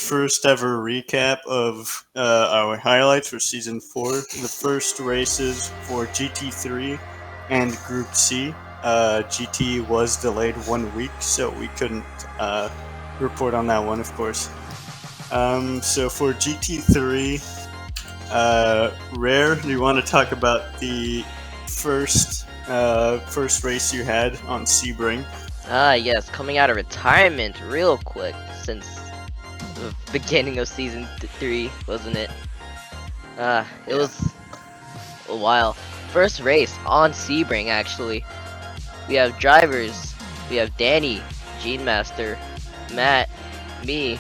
first ever recap of our highlights for Season 4. The first races for GT3 and Group C. GT was delayed 1 week, so we couldn't report on that one, of course. So for GT3, Rare, do you want to talk about the first race you had on Sebring? Yes, coming out of retirement real quick since the beginning of season 3, wasn't it? It was a while. First race on Sebring, actually. We have drivers. We have Danny, Gene Master, Matt, me,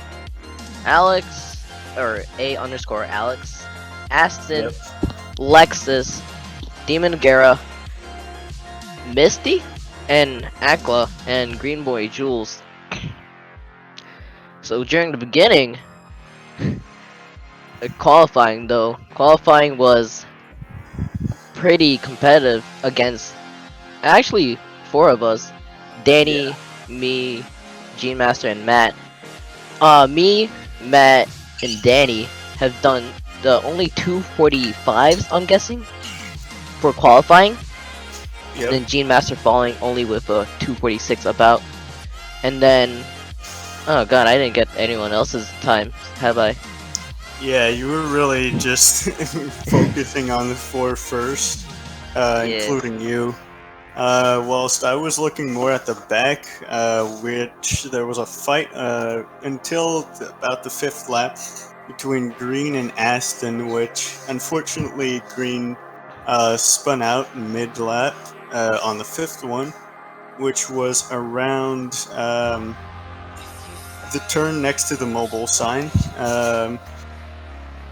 Alex, or A_Alex, Aston, Lexus, Demon Guerra, Misty, and Akla, and Green Boy Jules. So during the beginning, qualifying was pretty competitive against actually 4 of us: Danny, me, Gene Master, and Matt. Me, Matt, and Danny have done the only 245s, I'm guessing, for qualifying. Yep. Then Gene Master following only with a 246 about. And then, oh god, I didn't get anyone else's time, have I? Yeah, you were really just focusing on the 4 first, including you. Whilst I was looking more at the back, which there was a fight until about the 5th lap between Green and Aston, which unfortunately Green spun out mid-lap on the 5th one, which was around the turn next to the mobile sign.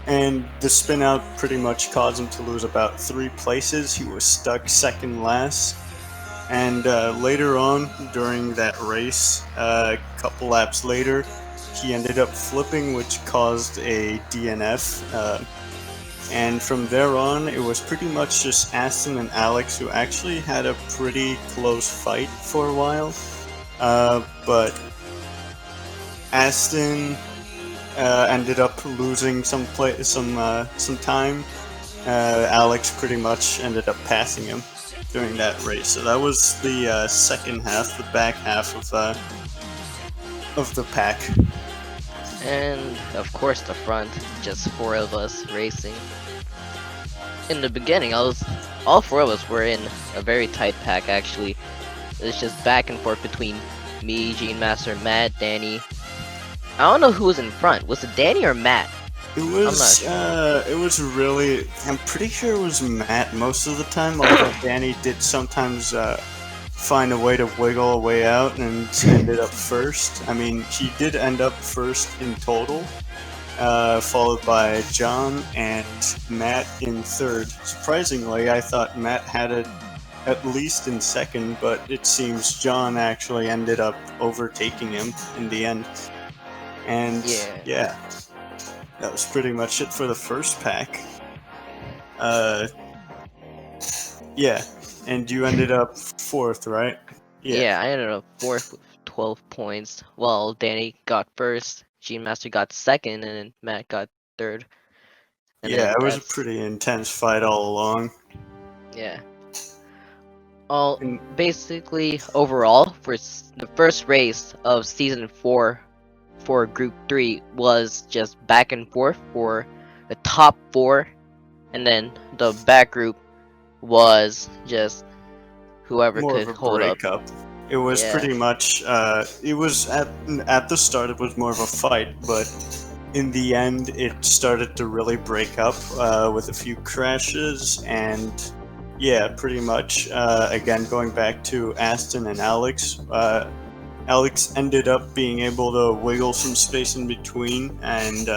And the spin out pretty much caused him to lose about 3 places. He was stuck second last. And later on during that race, a couple laps later, he ended up flipping, which caused a DNF. And from there on, it was pretty much just Aston and Alex who actually had a pretty close fight for a while. But Aston ended up losing some time. Alex pretty much ended up passing him during that race. So that was the second half, the back half of the pack. And of course the front, just 4 of us racing. In the beginning, all 4 of us were in a very tight pack actually. It was just back and forth between me, Gene Master, Matt, Danny. I don't know who was in front. Was it Danny or Matt? It was. It was really. I'm pretty sure it was Matt most of the time. Although Danny did sometimes find a way to wiggle a way out and ended up first. I mean, he did end up first in total, followed by John and Matt in third. Surprisingly, I thought Matt had it at least in second, but it seems John actually ended up overtaking him in the end. And yeah, that was pretty much it for the first pack. Yeah, and you ended up 4th, right? Yeah, I ended up 4th with 12 points. Well, Danny got 1st, Gene Master got 2nd, and then Matt got 3rd. And yeah, it was a pretty intense fight all along. Yeah. Basically, overall, for the first race of Season 4 for Group 3 was just back and forth for the top 4, and then the back group was just whoever more could of a hold breakup. It was pretty much, it was at the start it was more of a fight, but in the end it started to really break up with a few crashes, and yeah, pretty much, again, going back to Aston and Alex, Alex ended up being able to wiggle some space in between, and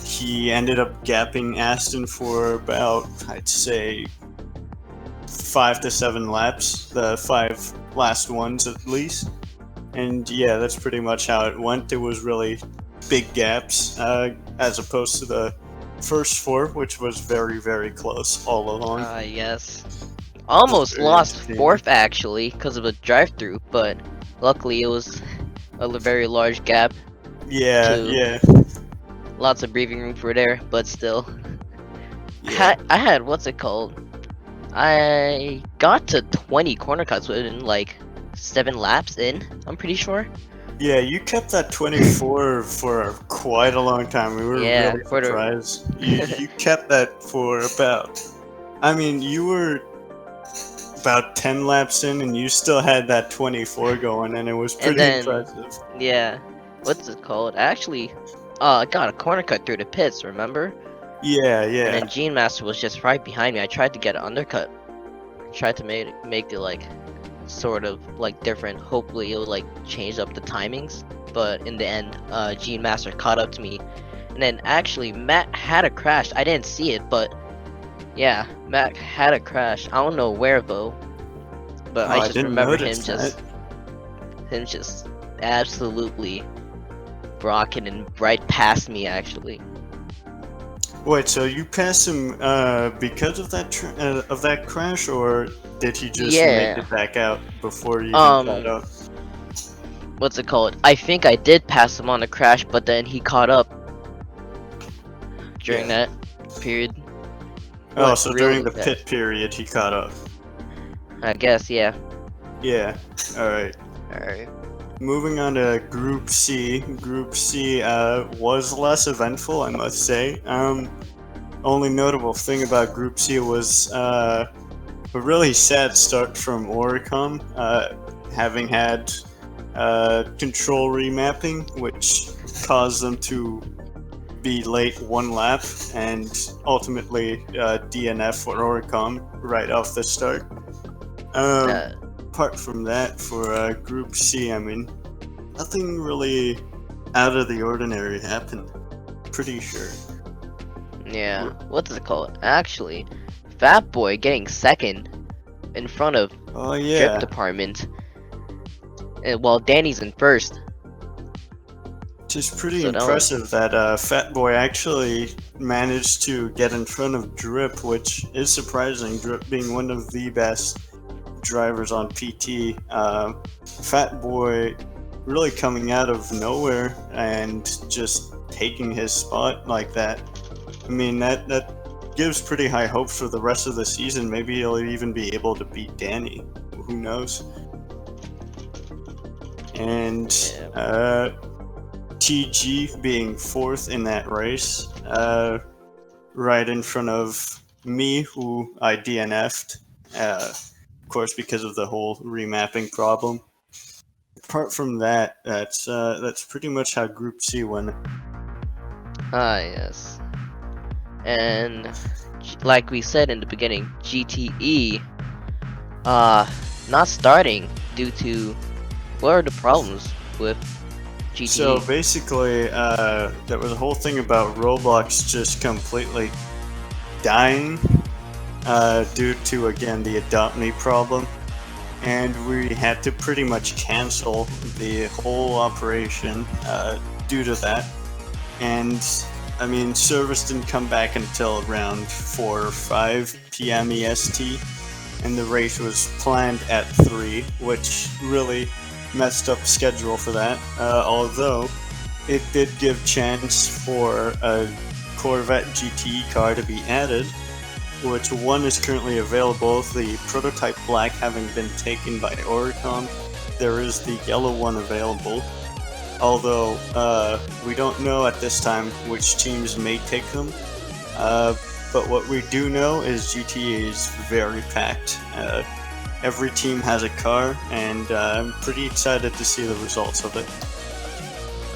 he ended up gapping Aston for about, I'd say, 5 to 7 laps, the 5 last ones at least. And yeah, that's pretty much how it went. It was really big gaps, as opposed to the first 4, which was very, very close all along. Yes. Almost lost 4th actually because of a drive-through, but luckily it was a very large gap. Yeah. Lots of breathing room for there, but still. Yeah. I had what's it called? I got to 20 corner cuts within like 7 laps in. I'm pretty sure. Yeah, you kept that 24 for quite a long time. We were Yeah, really for the- surprised. You kept that for about. I mean, you were about 10 laps in, and you still had that 24 going, and it was pretty then- impressive. Yeah. What's it called? I actually got a corner cut through the pits, remember? Yeah, And yeah. then Gene Master was just right behind me. I tried to get an undercut. Tried to make it like sort of like different. Hopefully it would like change up the timings. But in the end, Gene Master caught up to me. And then actually Matt had a crash. I didn't see it, but yeah, Matt had a crash. I don't know where though. But Oh, I just didn't remember him notice that. just absolutely rocking and right past me actually. Wait, so you passed him because of that crash, or did he just Yeah. make it back out before you even caught up? What's it called? I think I did pass him on the crash, but then he caught up during that period. Oh, What so really during the bad. pit period, he caught up. I guess, yeah. Yeah. All right. Alright. Moving on to Group C. Group C was less eventful, I must say. Only notable thing about Group C was a really sad start from Oricom, having had control remapping, which caused them to be late 1 lap and ultimately DNF for Oricom right off the start. Apart from that, for Group C, I mean, nothing really out of the ordinary happened. Pretty sure. Yeah. What's it called? Actually, Fat Boy getting second in front of Oh Drip yeah. Department. While Danny's in first. Just pretty So that was- impressive that Fat Boy actually managed to get in front of Drip, which is surprising. Drip being one of the best drivers on PT. Fat Boy really coming out of nowhere and just taking his spot like that. I mean, that gives pretty high hopes for the rest of the season. Maybe he'll even be able to beat Danny. Who knows? And TG being 4th in that race, right in front of me, who I DNF'd, of course, because of the whole remapping problem. Apart from that, that's pretty much how Group C went. Ah, yes. And like we said in the beginning, GTE not starting due to what are the problems with GTE? So basically, there was a whole thing about Roblox just completely dying due to, again, the Adopt Me problem. And we had to pretty much cancel the whole operation due to that. And I mean, service didn't come back until around 4 or 5 p.m. EST, and the race was planned at 3, which really messed up the schedule for that. Although it did give chance for a Corvette GTE car to be added, which one is currently available, the prototype black having been taken by Oricom. There is the yellow one available, although we don't know at this time which teams may take them. But what we do know is GTE is very packed. Every team has a car, and I'm pretty excited to see the results of it.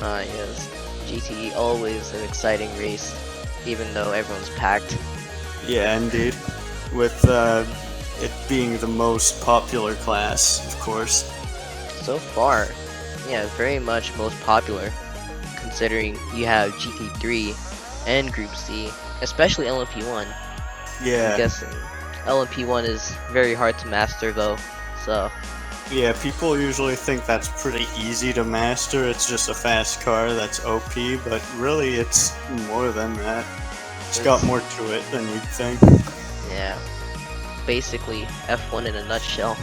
Ah, yes. GTE always an exciting race, even though everyone's packed. Yeah, indeed. With it being the most popular class, of course. So far, yeah, very much most popular, considering you have GT3 and Group C, especially LMP1. I'm Yeah, guessing LMP1 is very hard to master though, so yeah. People usually think that's pretty easy to master. It's just a fast car that's OP, but really, it's more than that. It's got more to it than you'd think. yeah, basically F1 in a nutshell.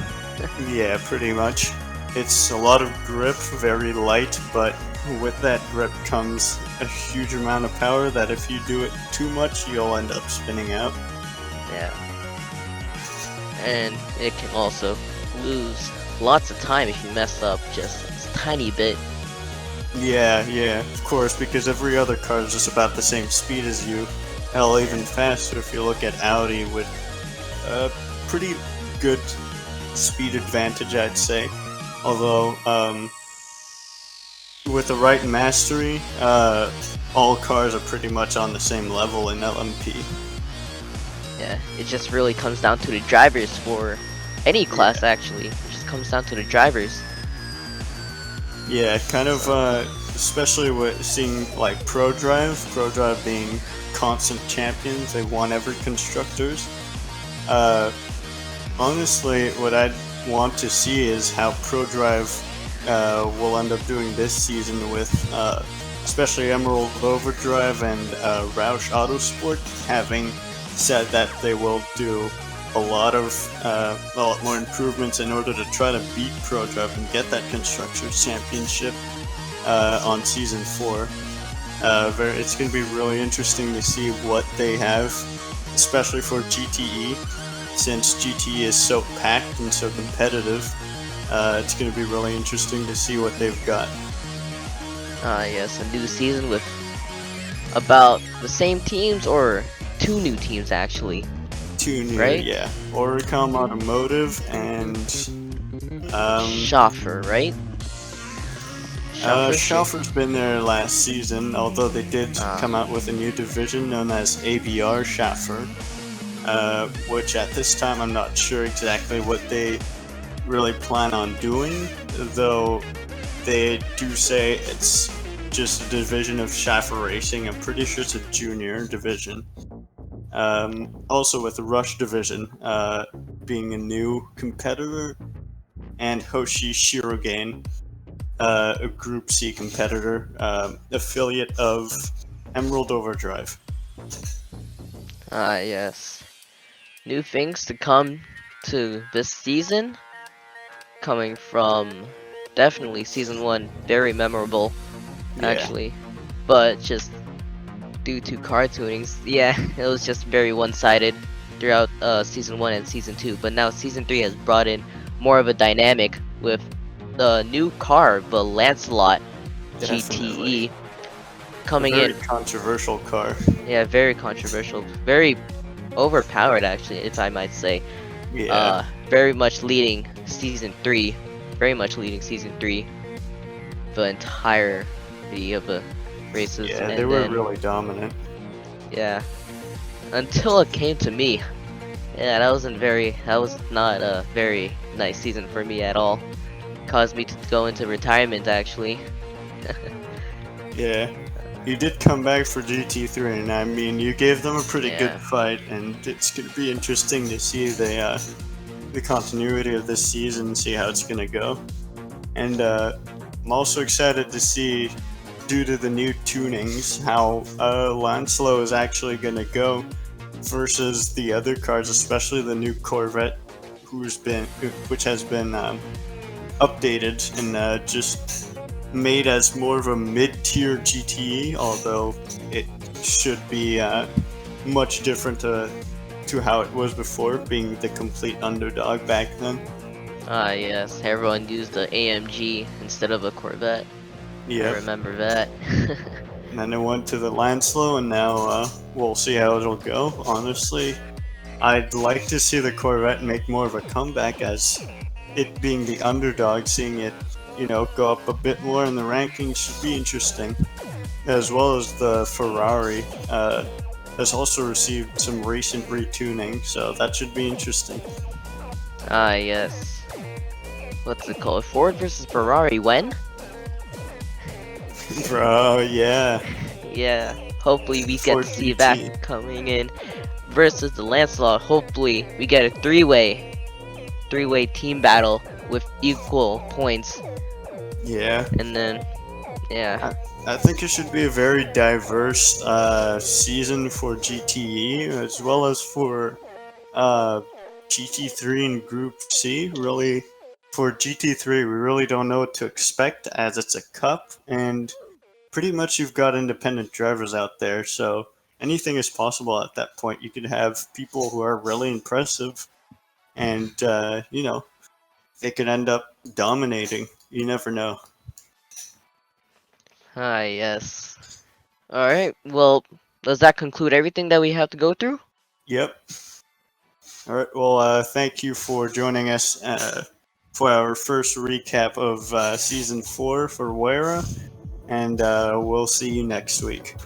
Yeah, pretty much. It's a lot of grip, very light, but with that grip comes a huge amount of power that if you do it too much, you'll end up spinning out. Yeah. And it can also lose lots of time if you mess up just a tiny bit. Yeah, of course, because every other car is just about the same speed as you. Hell, even faster if you look at Audi with a pretty good speed advantage, I'd say. Although, with the right mastery, all cars are pretty much on the same level in LMP. Yeah, it just really comes down to the drivers for any class, actually. It just comes down to the drivers. Yeah, kind of, especially with seeing like ProDrive being constant champions. They won every Constructors. Honestly, what I'd want to see is how ProDrive will end up doing this season with especially Emerald Overdrive and Roush Autosport having said that they will do a lot more improvements in order to try to beat ProDrive and get that Constructors Championship on Season 4. It's going to be really interesting to see what they have, especially for GTE, since GTE is so packed and so competitive. It's going to be really interesting to see what they've got. Yes, a new season with about the same teams, or 2 new teams actually. 2 new, right? Yeah. Oricom Automotive and Schaffer, right? Schaffer's been there last season, although they did come out with a new division known as ABR Schaffer, which at this time I'm not sure exactly what they really plan on doing, though they do say it's just a division of Schaffer Racing. I'm pretty sure it's a junior division. Also with the Rush division being a new competitor, and Hoshi Shirogane, a Group C competitor, affiliate of Emerald Overdrive. Yes. New things to come to this season, coming from definitely Season 1, very memorable, actually. But just due to car tunings, yeah, it was just very one-sided throughout Season 1 and Season 2. But now Season 3 has brought in more of a dynamic with the new car, the Lancelot GTE, coming in. Very controversial car. Yeah, very controversial, very overpowered actually, if I might say. Yeah. Very much leading Season 3. Very much leading Season 3. The entirety of the races. Yeah, and they were then, really dominant. Yeah. Until it came to me. Yeah, that was not a very nice season for me at all. Caused me to go into retirement actually. Yeah. You did come back for GT3, and I mean, you gave them a pretty good fight, and it's going to be interesting to see the continuity of this season, see how it's going to go. And I'm also excited to see, due to the new tunings, how Lancelot is actually going to go versus the other cars, especially the new Corvette, which has been updated and just made as more of a mid-tier GTE, although it should be much different to how it was before, being the complete underdog back then. Yes, everyone used the AMG instead of a Corvette. Yeah, I remember that. And then it went to the Lancelot, and now we'll see how it'll go. Honestly, I'd like to see the Corvette make more of a comeback, as it being the underdog, seeing it go up a bit more in the rankings should be interesting. As well as the Ferrari has also received some recent retuning, so that should be interesting. Yes. What's it called? Ford versus Ferrari, when? Bro, yeah. Yeah, hopefully we get to see that coming in versus the Lancelot. Hopefully we get a three-way team battle with equal points. Yeah. And then, yeah. I think it should be a very diverse season for GTE, as well as for GT3 and Group C. Really, for GT3, we really don't know what to expect, as it's a cup, and pretty much you've got independent drivers out there, so anything is possible at that point. You could have people who are really impressive, and they could end up dominating. You never know. Ah, yes. Alright, well, does that conclude everything that we have to go through? Yep. All right. Well, thank you for joining us for our first recap of Season 4 for WERA, and we'll see you next week.